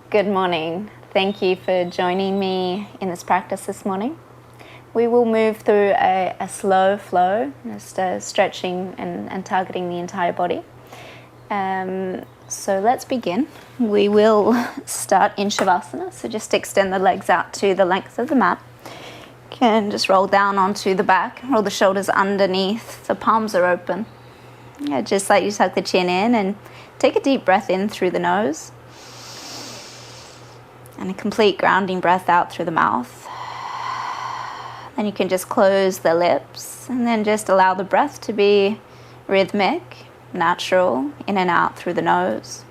Good morning. Thank you for joining me in this practice this morning. We will move through a slow flow, just stretching and targeting the entire body. So let's begin. We will start in Shavasana, so just extend the legs out to the length of the mat. You can just roll down onto the back, roll the shoulders underneath, the palms are open. Yeah, just like you tuck the chin in and take a deep breath in through the nose. And a complete grounding breath out through the mouth. Then you can just close the lips and then just allow the breath to be rhythmic, natural, in and out through the nose.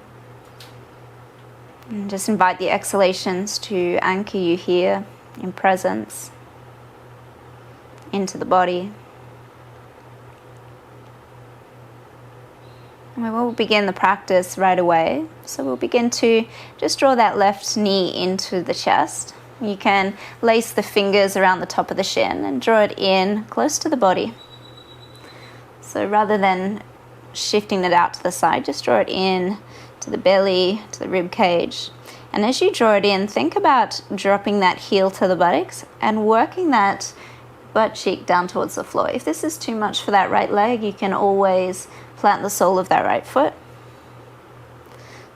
And just invite the exhalations to anchor you here in presence, into the body. And we will begin the practice right away. So we'll begin to just draw that left knee into the chest. You can lace the fingers around the top of the shin and draw it in close to the body. So rather than shifting it out to the side, just draw it in to the belly, to the rib cage. And as you draw it in, think about dropping that heel to the buttocks and working that butt cheek down towards the floor. If this is too much for that right leg, you can always plant the sole of that right foot.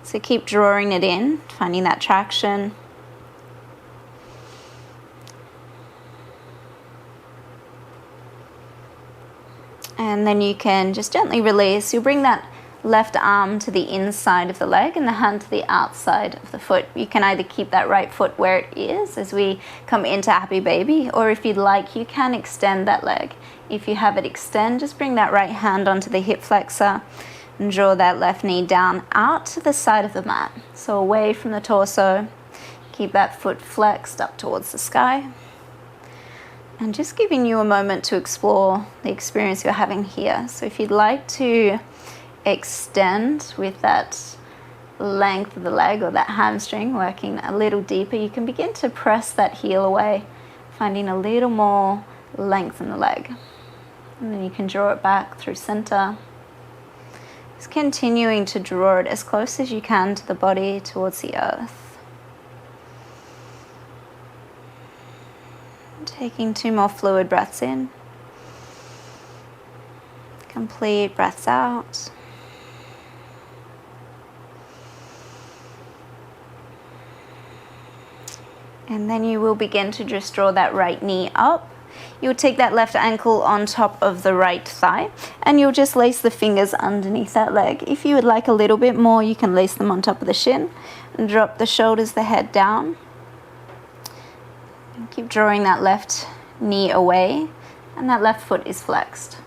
So keep drawing it in, finding that traction. And then you can just gently release. You'll bring that left arm to the inside of the leg and the hand to the outside of the foot. You can either keep that right foot where it is as we come into Happy Baby, or if you'd like, you can extend that leg. If you have it extend, just bring that right hand onto the hip flexor and draw that left knee down out to the side of the mat. So away from the torso, keep that foot flexed up towards the sky. And just giving you a moment to explore the experience you're having here. So if you'd like to extend with that length of the leg or that hamstring working a little deeper, you can begin to press that heel away, finding a little more length in the leg. And then you can draw it back through center. Just continuing to draw it as close as you can to the body, towards the earth. Taking 2 more fluid breaths in. Complete breaths out. And then you will begin to just draw that right knee up. You'll take that left ankle on top of the right thigh and you'll just lace the fingers underneath that leg. If you would like a little bit more, you can lace them on top of the shin and drop the shoulders, the head down. And keep drawing that left knee away and that left foot is flexed.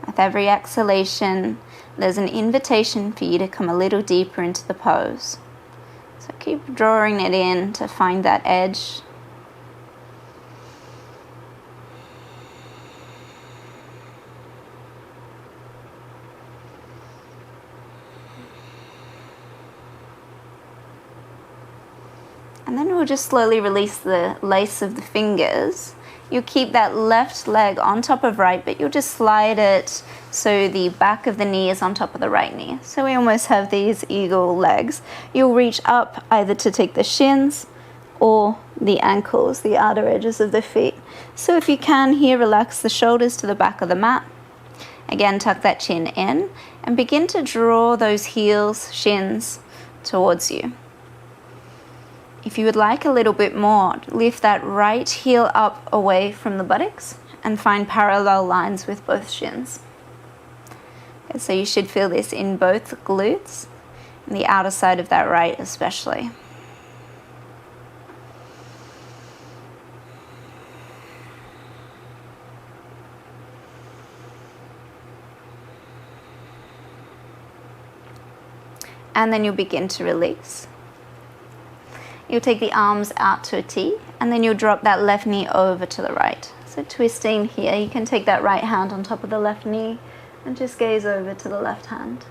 With every exhalation, there's an invitation for you to come a little deeper into the pose. So keep drawing it in to find that edge. And then we'll just slowly release the lace of the fingers. You'll keep that left leg on top of right, but you'll just slide it so the back of the knee is on top of the right knee. So we almost have these eagle legs. You'll reach up either to take the shins or the ankles, the outer edges of the feet. So if you can here, relax the shoulders to the back of the mat. Again, tuck that chin in and begin to draw those heels, shins towards you. If you would like a little bit more, lift that right heel up away from the buttocks and find parallel lines with both shins. Okay, so you should feel this in both glutes and the outer side of that right especially. And then you'll begin to release. You'll take the arms out to a T, and then you'll drop that left knee over to the right. So twisting here, you can take that right hand on top of the left knee and just gaze over to the left hand.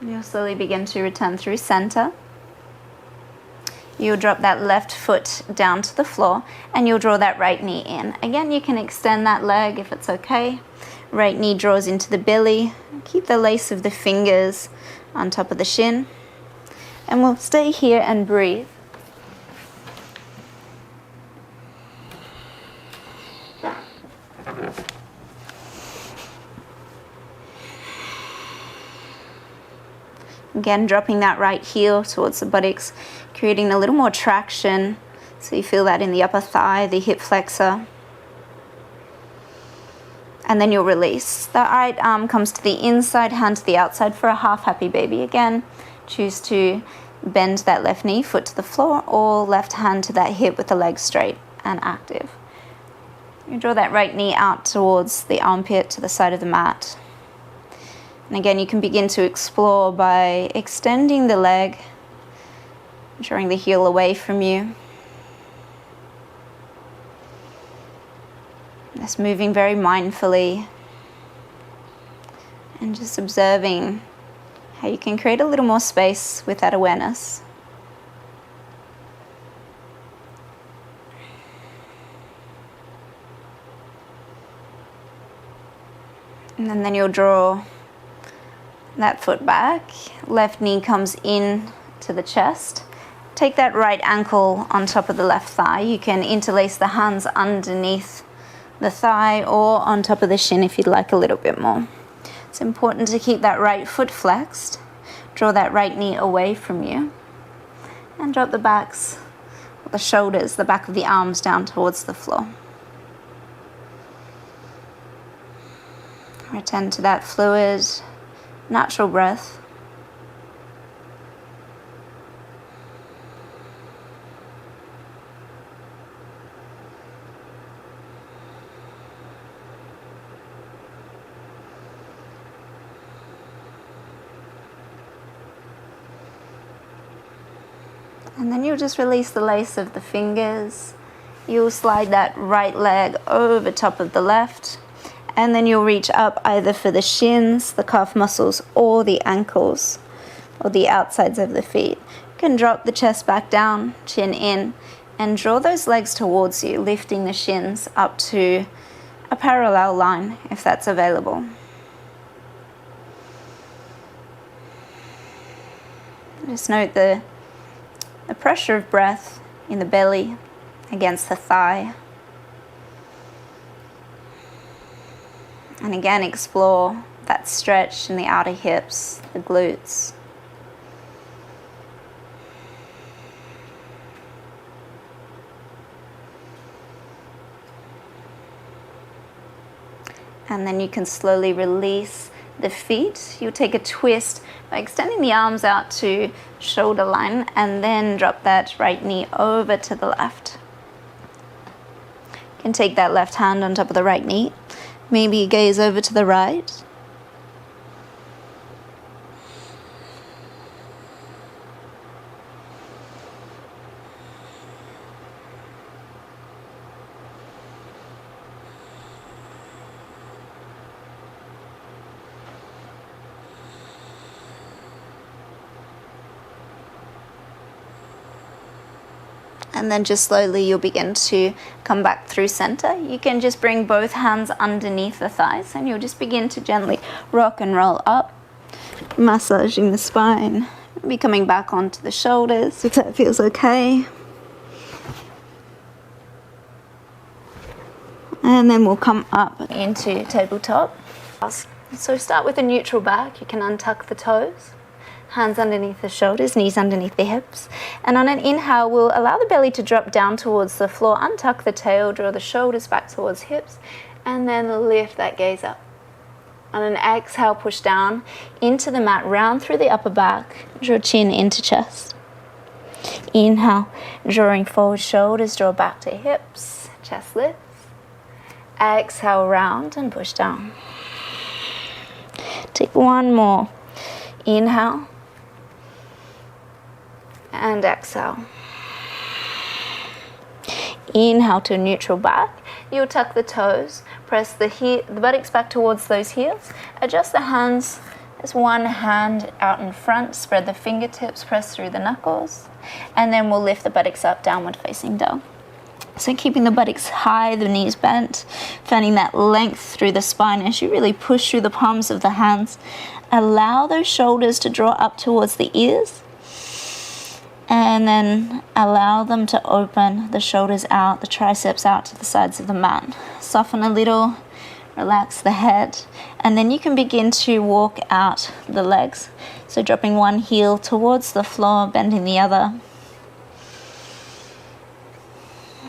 You'll slowly begin to return through center. You'll drop that left foot down to the floor and you'll draw that right knee in. Again, you can extend that leg if it's okay. Right knee draws into the belly. Keep the lace of the fingers on top of the shin. And we'll stay here and breathe. Again, dropping that right heel towards the buttocks, creating a little more traction. So you feel that in the upper thigh, the hip flexor. And then you'll release. The right arm comes to the inside, hand to the outside for a half happy baby. Again, choose to bend that left knee, foot to the floor, or left hand to that hip with the leg straight and active. You draw that right knee out towards the armpit to the side of the mat. And again, you can begin to explore by extending the leg, drawing the heel away from you. Just moving very mindfully and just observing how you can create a little more space with that awareness. And then you'll draw that foot back, left knee comes in to the chest. Take that right ankle on top of the left thigh. You can interlace the hands underneath the thigh or on top of the shin if you'd like a little bit more. It's important to keep that right foot flexed. Draw that right knee away from you and drop the backs, the shoulders, the back of the arms down towards the floor. Return to that fluid, natural breath. And then you'll just release the lace of the fingers. You'll slide that right leg over top of the left. And then you'll reach up either for the shins, the calf muscles, or the ankles, or the outsides of the feet. You can drop the chest back down, chin in, and draw those legs towards you, lifting the shins up to a parallel line if that's available. Just note the pressure of breath in the belly against the thigh. And again, explore that stretch in the outer hips, the glutes. And then you can slowly release the feet. You'll take a twist by extending the arms out to shoulder line and then drop that right knee over to the left. You can take that left hand on top of the right knee. Maybe gaze over to the right. And then just slowly you'll begin to come back through center. You can just bring both hands underneath the thighs and you'll just begin to gently rock and roll up, massaging the spine. Be coming back onto the shoulders if that feels okay. And then we'll come up into tabletop. So start with a neutral back. You can untuck the toes. Hands underneath the shoulders, knees underneath the hips. And on an inhale, we'll allow the belly to drop down towards the floor, untuck the tail, draw the shoulders back towards hips, and then lift that gaze up. On an exhale, push down into the mat, round through the upper back, draw chin into chest. Inhale, drawing forward shoulders, draw back to hips, chest lifts. Exhale, round and push down. Take one more. Inhale. And exhale. Inhale to a neutral back. You'll tuck the toes, press the buttocks back towards those heels. Adjust the hands There's one hand out in front, spread the fingertips, press through the knuckles, and then we'll lift the buttocks up, downward facing dog. So keeping the buttocks high, the knees bent, finding that length through the spine as you really push through the palms of the hands. Allow those shoulders to draw up towards the ears, and then allow them to open the shoulders out, the triceps out to the sides of the mat. Soften a little, relax the head, and then you can begin to walk out the legs. So dropping one heel towards the floor, bending the other.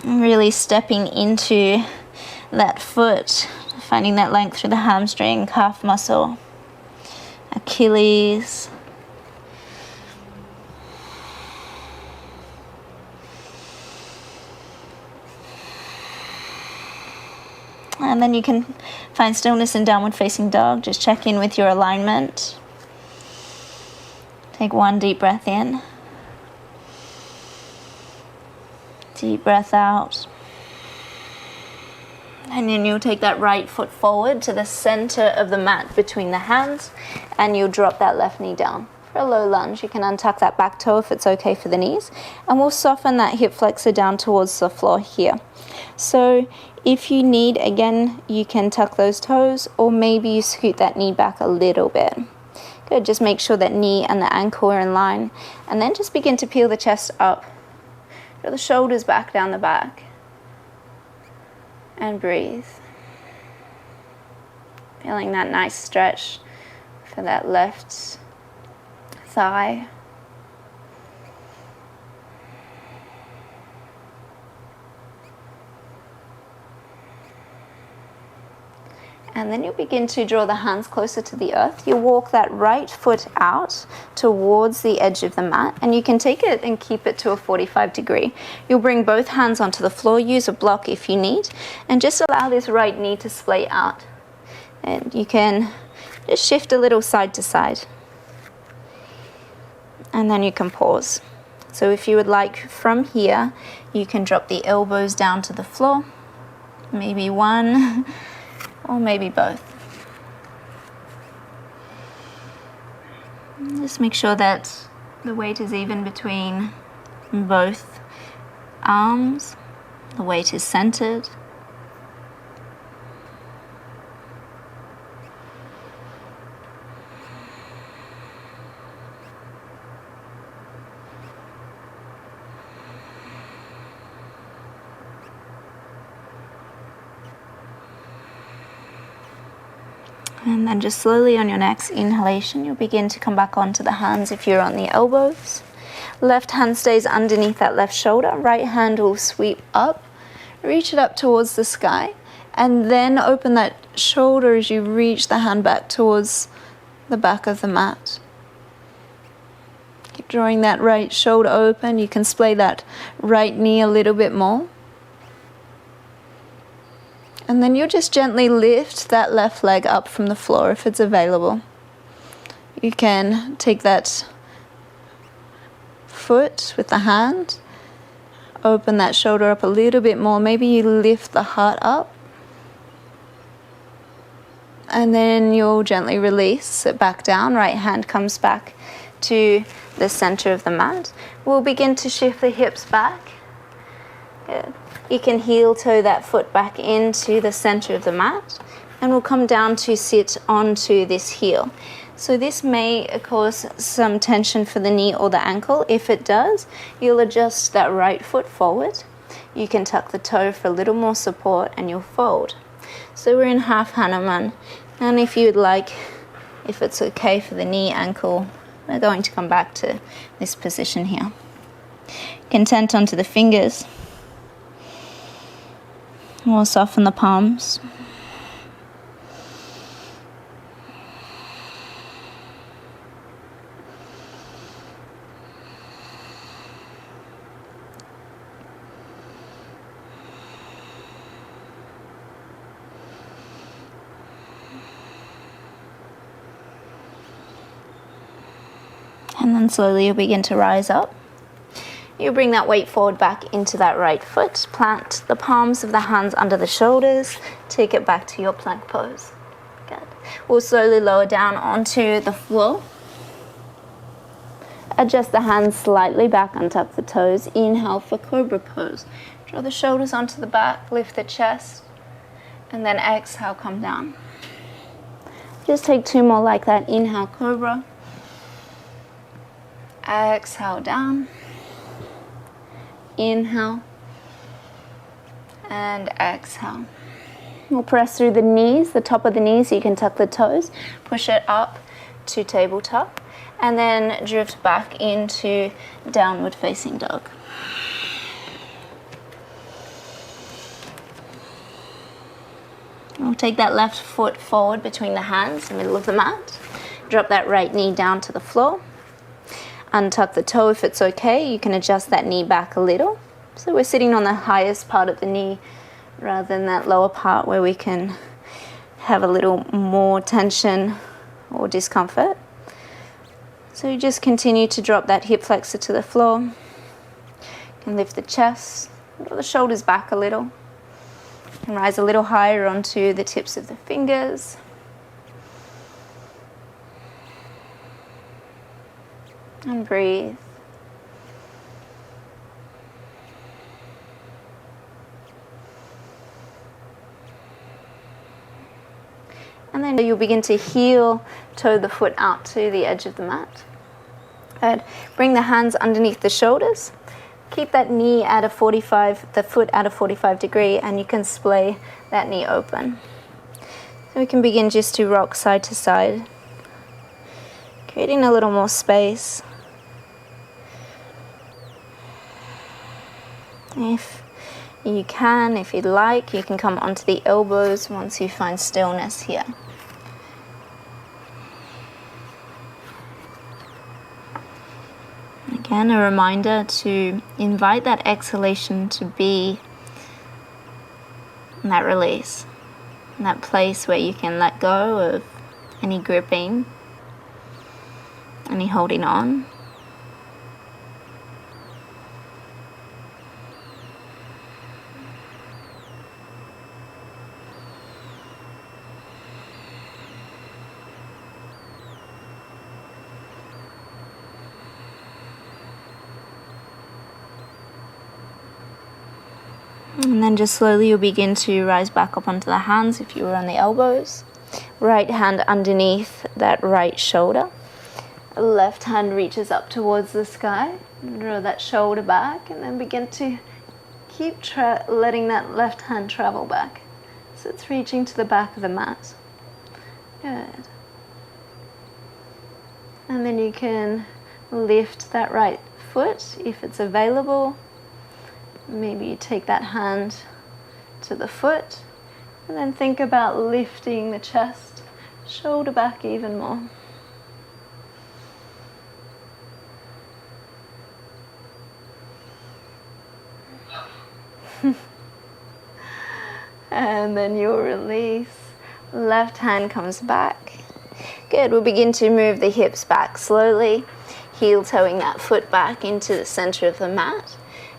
Really stepping into that foot, finding that length through the hamstring, calf muscle, Achilles. And then you can find stillness in downward facing dog. Just check in with your alignment. Take one deep breath in. Deep breath out. And then you'll take that right foot forward to the center of the mat between the hands, and you'll drop that left knee down. For a low lunge, you can untuck that back toe if it's okay for the knees, and we'll soften that hip flexor down towards the floor here. So if you need, again, you can tuck those toes, or maybe you scoot that knee back a little bit. Good, just make sure that knee and the ankle are in line, and then just begin to peel the chest up. Draw the shoulders back down the back. And breathe. Feeling that nice stretch for that left thigh. And then you'll begin to draw the hands closer to the earth. You walk that right foot out towards the edge of the mat, and you can take it and keep it to a 45 degree. You'll bring both hands onto the floor, use a block if you need, and just allow this right knee to splay out. And you can just shift a little side to side. And then you can pause. So if you would like, from here, you can drop the elbows down to the floor. Maybe one, or maybe both. Just make sure that the weight is even between both arms. The weight is centered. And then just slowly on your next inhalation, you'll begin to come back onto the hands if you're on the elbows. Left hand stays underneath that left shoulder. Right hand will sweep up, reach it up towards the sky, and then open that shoulder as you reach the hand back towards the back of the mat. Keep drawing that right shoulder open. You can splay that right knee a little bit more. And then you'll just gently lift that left leg up from the floor if it's available. You can take that foot with the hand, open that shoulder up a little bit more. Maybe you lift the heart up. And then you'll gently release it back down. Right hand comes back to the center of the mat. We'll begin to shift the hips back. Good. You can heel toe that foot back into the center of the mat, and we'll come down to sit onto this heel. So this may cause some tension for the knee or the ankle. If it does, you'll adjust that right foot forward. You can tuck the toe for a little more support, and you'll fold. So we're in half Hanuman, and if you'd like, if it's okay for the knee, ankle, we're going to come back to this position here. You can tent onto the fingers. We'll soften the palms. And then slowly you'll begin to rise up. You bring that weight forward back into that right foot. Plant the palms of the hands under the shoulders. Take it back to your plank pose. Good. We'll slowly lower down onto the floor. Adjust the hands slightly back, untuck the toes. Inhale for cobra pose. Draw the shoulders onto the back, lift the chest, and then exhale, come down. Just take 2 more like that. Inhale, cobra. Exhale, down. Inhale. And exhale. We'll press through the knees, the top of the knees, so you can tuck the toes. Push it up to tabletop. And then drift back into downward facing dog. We'll take that left foot forward between the hands, the middle of the mat. Drop that right knee down to the floor. Untuck the toe if it's okay. You can adjust that knee back a little. So we're sitting on the highest part of the knee rather than that lower part where we can have a little more tension or discomfort. So you just continue to drop that hip flexor to the floor. You can lift the chest, draw the shoulders back a little. And rise a little higher onto the tips of the fingers. And breathe. And then you'll begin to heel toe the foot out to the edge of the mat. Good. Bring the hands underneath the shoulders. Keep that knee at a 45, the foot at a 45 degree, and you can splay that knee open. So we can begin just to rock side to side, creating a little more space. If you can, if you'd like, you can come onto the elbows once you find stillness here. Again, a reminder to invite that exhalation to be in that release, in that place where you can let go of any gripping, any holding on. And then just slowly you'll begin to rise back up onto the hands if you were on the elbows. Right hand underneath that right shoulder. Left hand reaches up towards the sky. Draw that shoulder back and then begin to keep letting that left hand travel back. So it's reaching to the back of the mat. Good. And then you can lift that right foot if it's available. Maybe you take that hand to the foot and then think about lifting the chest, shoulder back even more. And then you'll release. Left hand comes back. Good, we'll begin to move the hips back slowly, heel toeing that foot back into the center of the mat.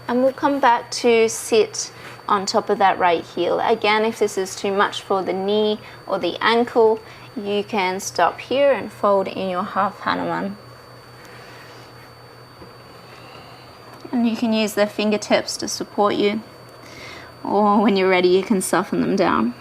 And we'll come back to sit on top of that right heel. Again, if this is too much for the knee or the ankle, you can stop here and fold in your half Hanuman. And you can use the fingertips to support you, or when you're ready, you can soften them down.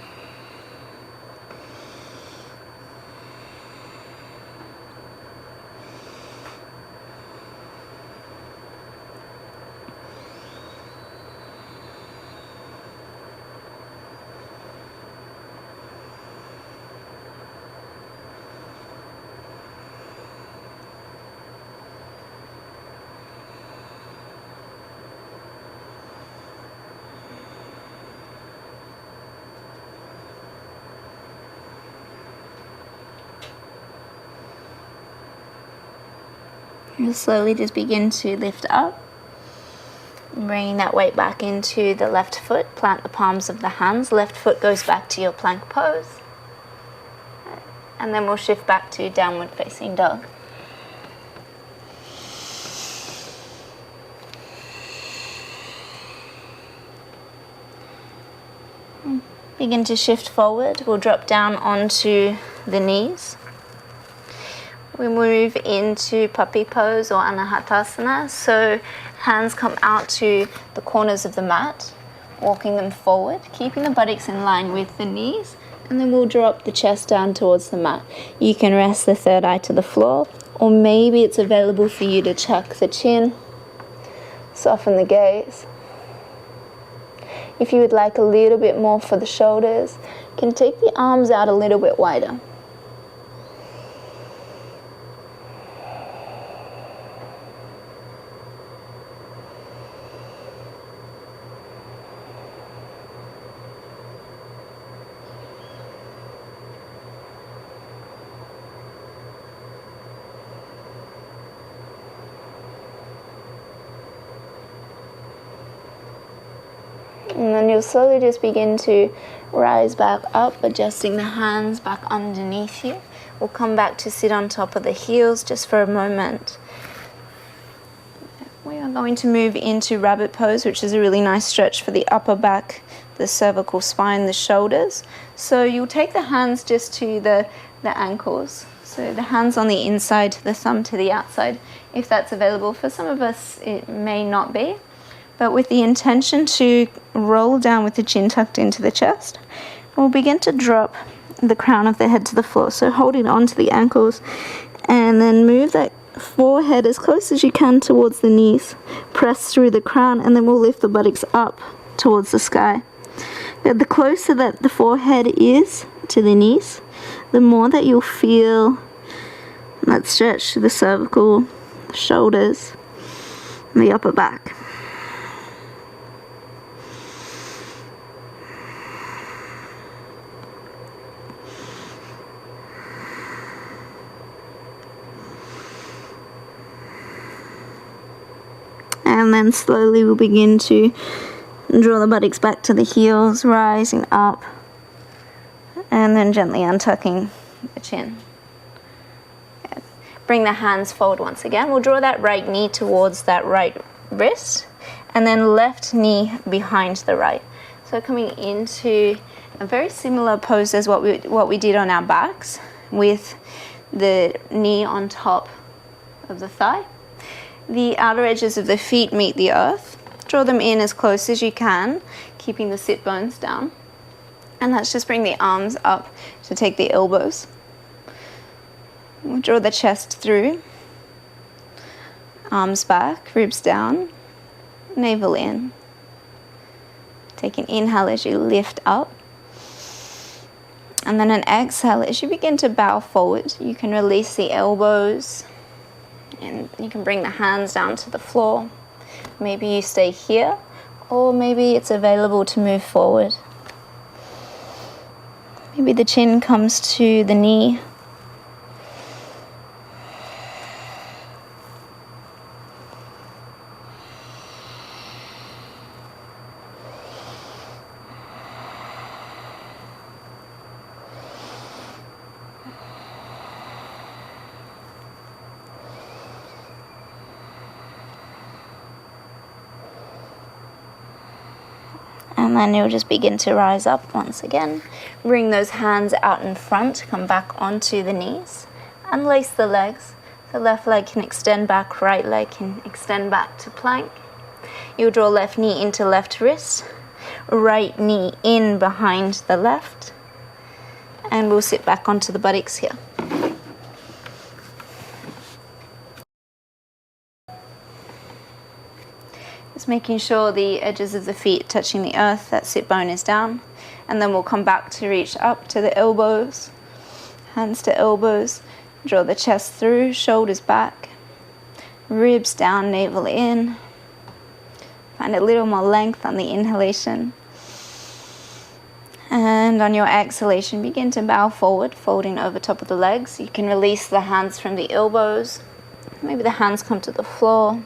You'll slowly just begin to lift up, bringing that weight back into the left foot. Plant the palms of the hands. Left foot goes back to your plank pose. And then we'll shift back to downward facing dog. Begin to shift forward. We'll drop down onto the knees. We move into puppy pose or anahatasana. So hands come out to the corners of the mat, walking them forward, keeping the buttocks in line with the knees, and then we'll drop the chest down towards the mat. You can rest the third eye to the floor, or maybe it's available for you to chuck the chin, soften the gaze. If you would like a little bit more for the shoulders, you can take the arms out a little bit wider. And then you'll slowly just begin to rise back up, adjusting the hands back underneath you. We'll come back to sit on top of the heels just for a moment. We are going to move into rabbit pose, which is a really nice stretch for the upper back, the cervical spine, the shoulders. So you'll take the hands just to the ankles. So the hands on the inside, the thumb to the outside, if that's available. For some of us, it may not be. But with the intention to roll down with the chin tucked into the chest, we'll begin to drop the crown of the head to the floor. So holding onto the ankles, and then move that forehead as close as you can towards the knees. Press through the crown, and then we'll lift the buttocks up towards the sky. But the closer that the forehead is to the knees, the more that you'll feel that stretch to the cervical, the shoulders, and the upper back. And then slowly we'll begin to draw the buttocks back to the heels, rising up, and then gently untucking the chin. Good. Bring the hands forward once again. We'll draw that right knee towards that right wrist, and then left knee behind the right. So coming into a very similar pose as what we did on our backs, with the knee on top of the thigh. The outer edges of the feet meet the earth. Draw them in as close as you can, keeping the sit bones down. And let's just bring the arms up to take the elbows. We'll draw the chest through. Arms back, ribs down, navel in. Take an inhale as you lift up. And then an exhale as you begin to bow forward. You can release the elbows. And you can bring the hands down to the floor. Maybe you stay here, or maybe it's available to move forward. Maybe the chin comes to the knee. And then you'll just begin to rise up once again. Bring those hands out in front, come back onto the knees. Unlace the legs. The left leg can extend back, right leg can extend back to plank. You'll draw left knee into left wrist, right knee in behind the left. And we'll sit back onto the buttocks here. Just making sure the edges of the feet touching the earth, that sit bone is down. And then we'll come back to reach up to the elbows, hands to elbows. Draw the chest through, shoulders back, ribs down, navel in. Find a little more length on the inhalation. And on your exhalation, begin to bow forward, folding over top of the legs. You can release the hands from the elbows. Maybe the hands come to the floor.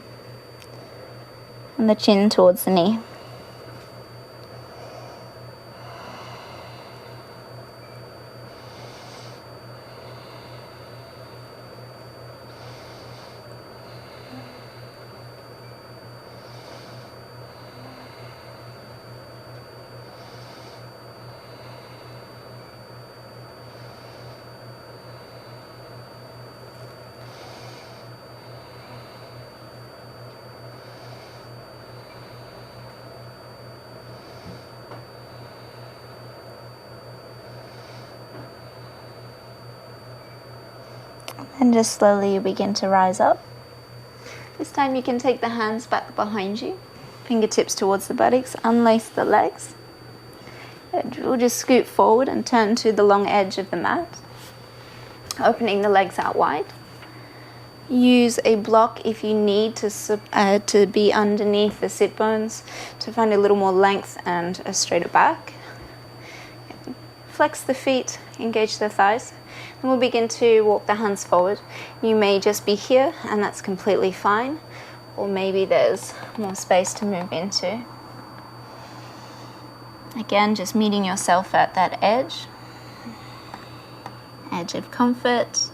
And the chin towards the knee. And just slowly you begin to rise up. This time you can take the hands back behind you, fingertips towards the buttocks, unlace the legs. And we'll just scoot forward and turn to the long edge of the mat, opening the legs out wide. Use a block if you need to be underneath the sit bones to find a little more length and a straighter back. Flex the feet, engage the thighs, and we'll begin to walk the hands forward. You may just be here, and that's completely fine, or maybe there's more space to move into. Again, just meeting yourself at that edge of comfort.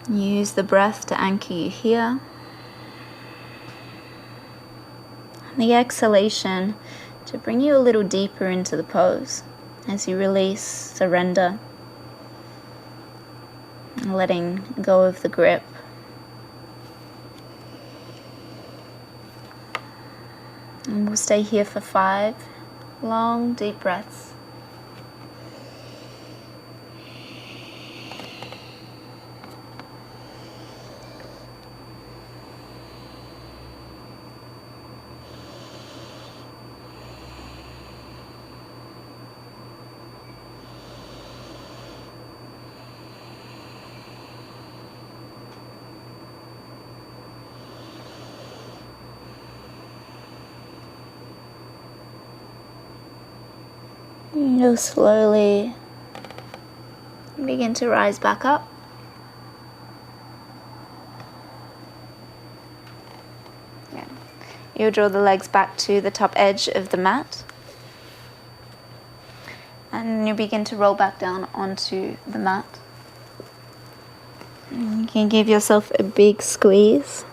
Use the breath to anchor you here. And the exhalation to bring you a little deeper into the pose as you release, surrender, and letting go of the grip. And we'll stay here for 5 long, deep breaths. You'll slowly begin to rise back up. Yeah. You'll draw the legs back to the top edge of the mat. And you begin to roll back down onto the mat. And you can give yourself a big squeeze.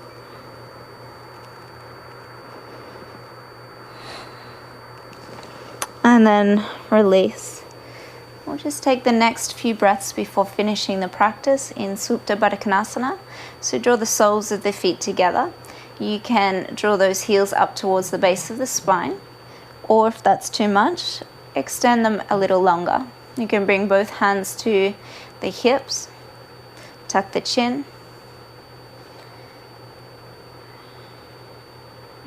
And then release. We'll just take the next few breaths before finishing the practice in Supta Baddha Konasana. So draw the soles of the feet together. You can draw those heels up towards the base of the spine, or if that's too much, extend them a little longer. You can bring both hands to the hips, tuck the chin,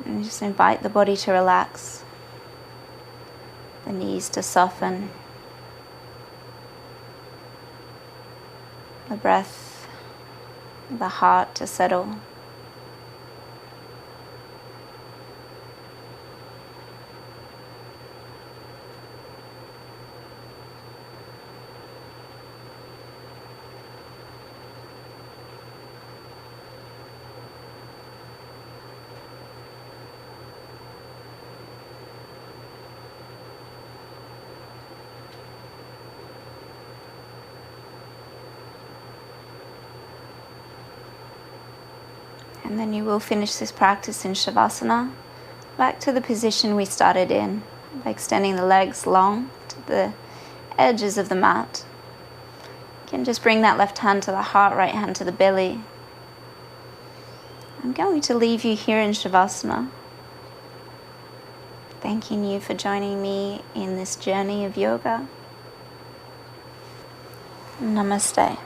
and just invite the body to relax. The knees to soften, the breath, the heart to settle. And then you will finish this practice in Shavasana, back to the position we started in, by extending the legs long to the edges of the mat. You can just bring that left hand to the heart, right hand to the belly. I'm going to leave you here in Shavasana, thanking you for joining me in this journey of yoga. Namaste.